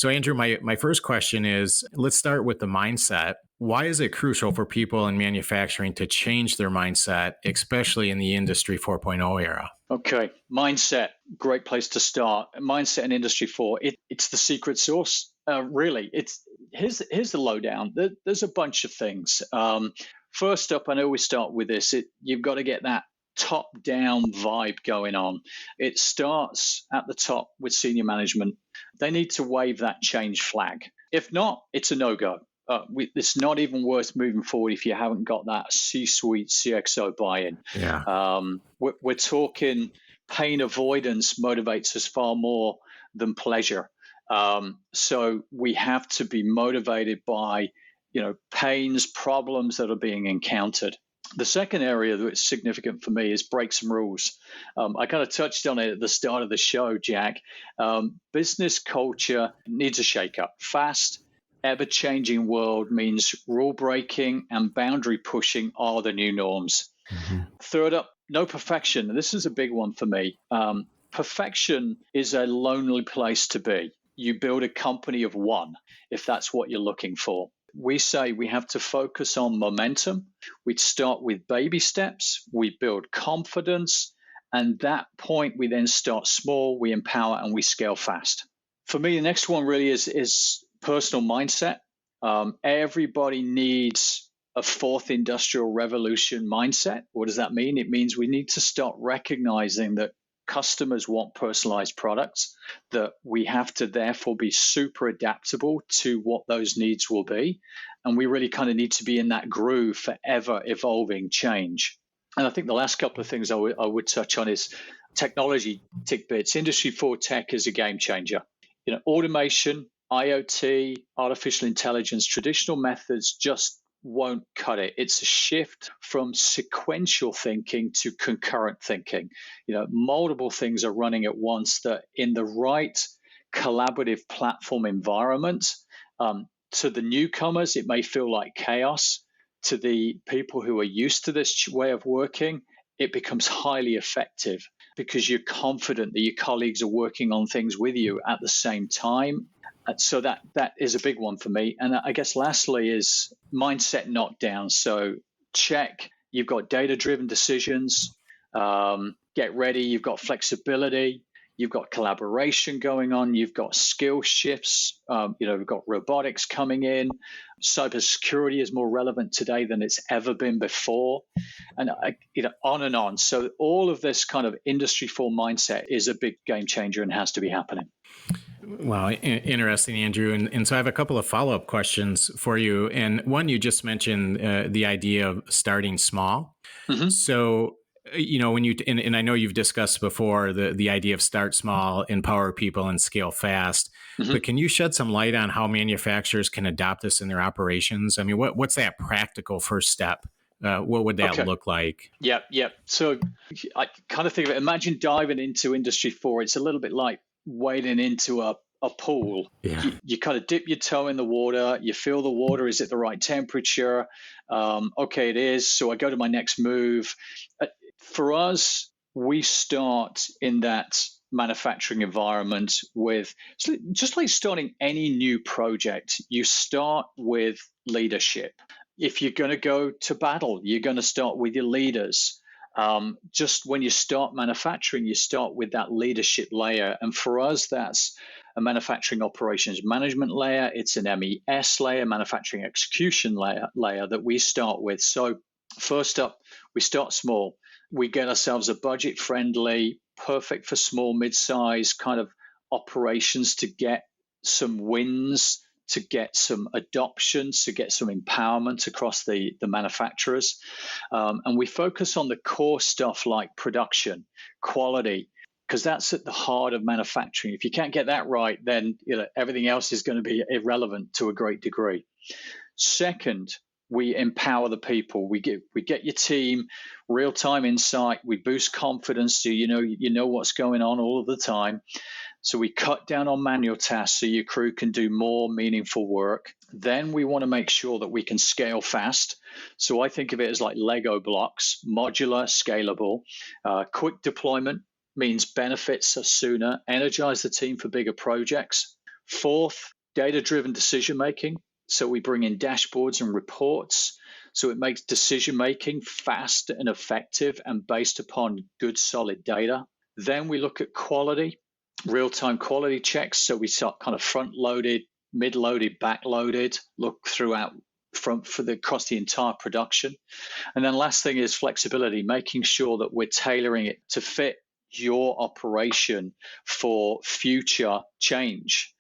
So, Andrew, my first question is, let's start with the mindset. Why is it crucial for people in manufacturing to change their mindset, especially in the Industry 4.0 era? Okay, mindset, great place to start. Mindset in Industry 4, it's the secret sauce. Really, here's the lowdown. There's a bunch of things. First up, I always start with this. You've got to get that top-down vibe going on. It starts at the top with senior management. They need to wave that change flag. If not, it's a no-go. It's not even worth moving forward if you haven't got that C-suite CXO buy-in. Yeah. We're talking pain avoidance motivates us far more than pleasure. So we have to be motivated by, pains, problems that are being encountered. The second area that's significant for me is break some rules. I kind of touched on it at the start of the show, Jack. Business culture needs a shakeup. Fast, ever-changing world means rule breaking and boundary pushing are the new norms. Mm-hmm. Third up, no perfection. This is a big one for me. Perfection is a lonely place to be. You build a company of one if that's what you're looking for. We say we have to focus on momentum. We'd start with baby steps. We build confidence. And that point, we then start small, we empower, and we scale fast. For me, the next one really is personal mindset. Everybody needs a fourth industrial revolution mindset. What does that mean? It means we need to start recognizing that customers want personalized products, that we have to therefore be super adaptable to what those needs will be. And we really kind of need to be in that groove for ever evolving change. And I think the last couple of things I would touch on is technology tidbits. Industry 4 tech is a game changer. Automation, IoT, artificial intelligence, traditional methods just won't cut it. It's a shift from sequential thinking to concurrent thinking. Multiple things are running at once that in the right collaborative platform environment, to the newcomers, it may feel like chaos. To the people who are used to this way of working, it becomes highly effective because you're confident that your colleagues are working on things with you at the same time. So that is a big one for me. And I guess lastly is mindset knockdown. So check, you've got data-driven decisions. Get ready, you've got flexibility. You've got collaboration going on. You've got skill shifts. We've got robotics coming in. Cybersecurity is more relevant today than it's ever been before, and on and on. So all of this kind of Industry 4 mindset is a big game changer and has to be happening. Wow, interesting, Andrew. And so I have a couple of follow-up questions for you. And one, you just mentioned the idea of starting small. Mm-hmm. So when you and I know you've discussed before the idea of start small, empower people, and scale fast. Mm-hmm. But can you shed some light on how manufacturers can adopt this in their operations? I mean, what's that practical first step? What would that look like? Yeah. So I kind of think of it. Imagine diving into Industry 4. It's a little bit like wading into a pool. Yeah. You kind of dip your toe in the water. You feel the water. Is it the right temperature? Okay, it is. So I go to my next move. For us, we start in that manufacturing environment with, just like starting any new project, you start with leadership. If you're going to go to battle, you're going to start with your leaders. Just when you start manufacturing, you start with that leadership layer. And for us, that's a manufacturing operations management layer. It's an MES layer, manufacturing execution layer that we start with. So first up, we start small. We get ourselves a budget-friendly, perfect for small, mid-size kind of operations to get some wins, to get some adoption, to get some empowerment across the manufacturers. And we focus on the core stuff like production, quality, because that's at the heart of manufacturing. If you can't get that right, then everything else is going to be irrelevant to a great degree. Second, we empower the people. We get your team real-time insight. We boost confidence, so you know what's going on all of the time. So we cut down on manual tasks so your crew can do more meaningful work. Then we want to make sure that we can scale fast. So I think of it as like Lego blocks, modular, scalable. Quick deployment means benefits are sooner. Energize the team for bigger projects. Fourth, data-driven decision making. So we bring in dashboards and reports. So it makes decision making fast and effective and based upon good, solid data. Then we look at quality, real-time quality checks. So we start kind of front-loaded, mid-loaded, back-loaded, look throughout across the entire production. And then last thing is flexibility, making sure that we're tailoring it to fit your operation for future change.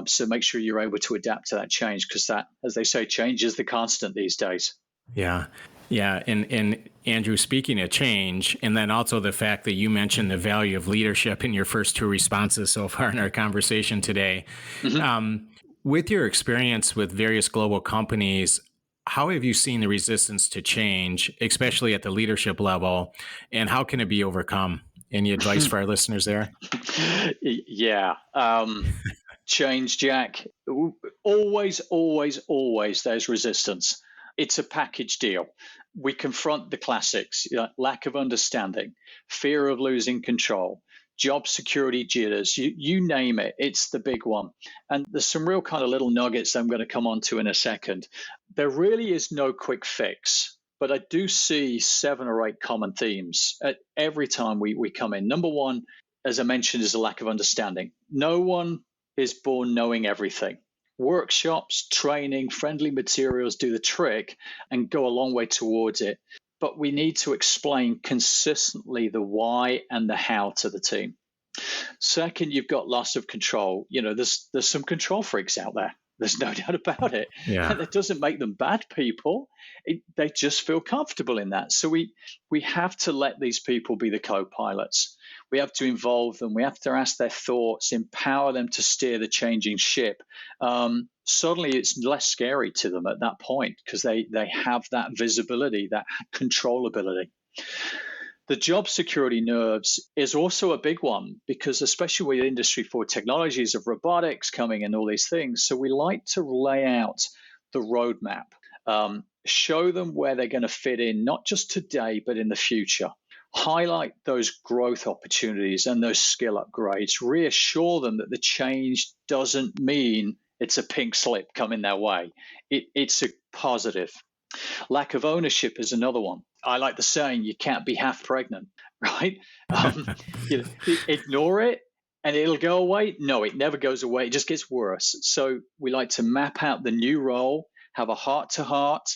So make sure you're able to adapt to that change, because that, as they say, change is the constant these days. Yeah. Yeah. And Andrew, speaking of change, and then also the fact that you mentioned the value of leadership in your first two responses so far in our conversation today. Mm-hmm. With your experience with various global companies, how have you seen the resistance to change, especially at the leadership level, and how can it be overcome? Any advice for our listeners there? Yeah. Change, Jack. Always, always, always there's resistance. It's a package deal. We confront the classics, lack of understanding, fear of losing control, job security jitters, you name it, it's the big one. And there's some real kind of little nuggets that I'm going to come on to in a second. There really is no quick fix, but I do see 7 or 8 common themes at every time we come in. Number one, as I mentioned, is a lack of understanding. No one is born knowing everything. Workshops, training, friendly materials do the trick and go a long way towards it. But we need to explain consistently the why and the how to the team. Second, you've got loss of control. There's some control freaks out there. There's no doubt about it. Yeah. And that doesn't make them bad people. They just feel comfortable in that. So we have to let these people be the co-pilots. We have to involve them. We have to ask their thoughts, empower them to steer the changing ship. Suddenly, it's less scary to them at that point because they have that visibility, that controllability. The job security nerves is also a big one because especially with Industry 4 technologies of robotics coming and all these things. So we like to lay out the roadmap, show them where they're going to fit in, not just today, but in the future. Highlight those growth opportunities and those skill upgrades. Reassure them that the change doesn't mean it's a pink slip coming their way. It's a positive. Lack of ownership is another one. I like the saying, you can't be half pregnant, right? Ignore it and it'll go away. No, it never goes away. It just gets worse. So we like to map out the new role, have a heart-to-heart,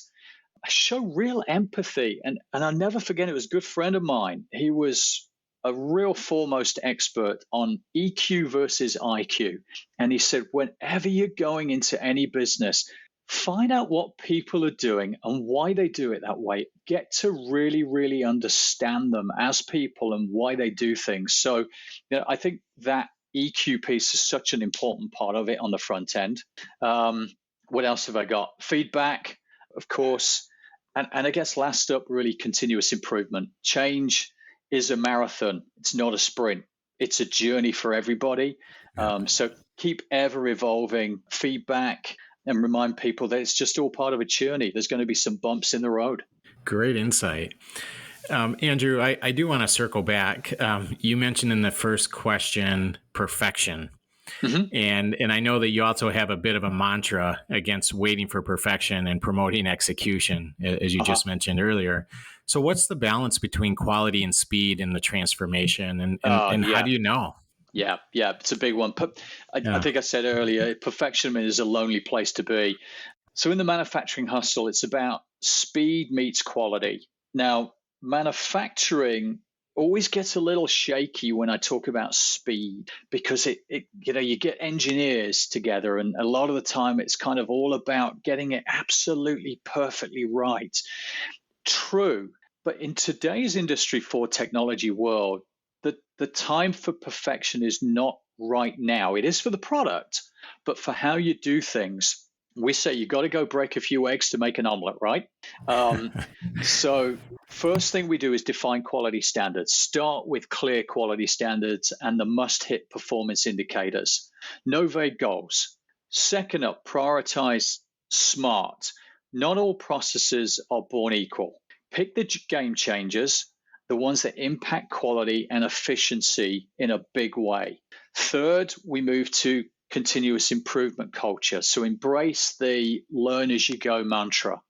show real empathy. And I'll never forget, it was a good friend of mine. He was a real foremost expert on EQ versus IQ. And he said, whenever you're going into any business, find out what people are doing and why they do it that way. Get to really, really understand them as people and why they do things. So I think that EQ piece is such an important part of it on the front end. What else have I got? Feedback, of course. And I guess last up, really continuous improvement. Change is a marathon. It's not a sprint. It's a journey for everybody. So keep ever evolving feedback and remind people that it's just all part of a journey. There's going to be some bumps in the road. Great insight. Andrew, I do want to circle back. You mentioned in the first question, perfection. Mm-hmm. And I know that you also have a bit of a mantra against waiting for perfection and promoting execution, as you just mentioned earlier. So what's the balance between quality and speed in the transformation? And how do you know? Yeah, it's a big one. I think I said earlier, perfection is a lonely place to be. So in the manufacturing hustle, it's about speed meets quality. Now, manufacturing always gets a little shaky when I talk about speed because you get engineers together and a lot of the time it's kind of all about getting it absolutely perfectly right. True, but in today's Industry 4 technology world, the time for perfection is not right now. It is for the product, but for how you do things, we say you got to go break a few eggs to make an omelet, right? So first thing we do is define quality standards. Start with clear quality standards and the must-hit performance indicators. No vague goals. Second up, prioritize SMART. Not all processes are born equal. Pick the game changers, the ones that impact quality and efficiency in a big way. Third, we move to continuous improvement culture. So embrace the learn as you go mantra.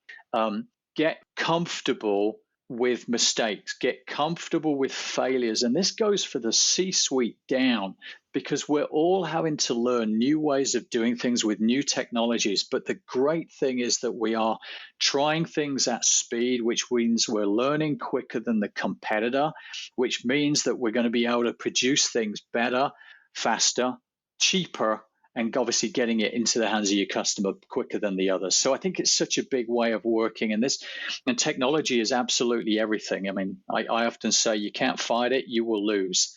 Get comfortable with mistakes, get comfortable with failures. And this goes for the C-suite down, because we're all having to learn new ways of doing things with new technologies. But the great thing is that we are trying things at speed, which means we're learning quicker than the competitor, which means that we're going to be able to produce things better, faster, cheaper, and obviously getting it into the hands of your customer quicker than the others. So I think it's such a big way of working. And technology is absolutely everything. I mean, I often say you can't fight it, you will lose.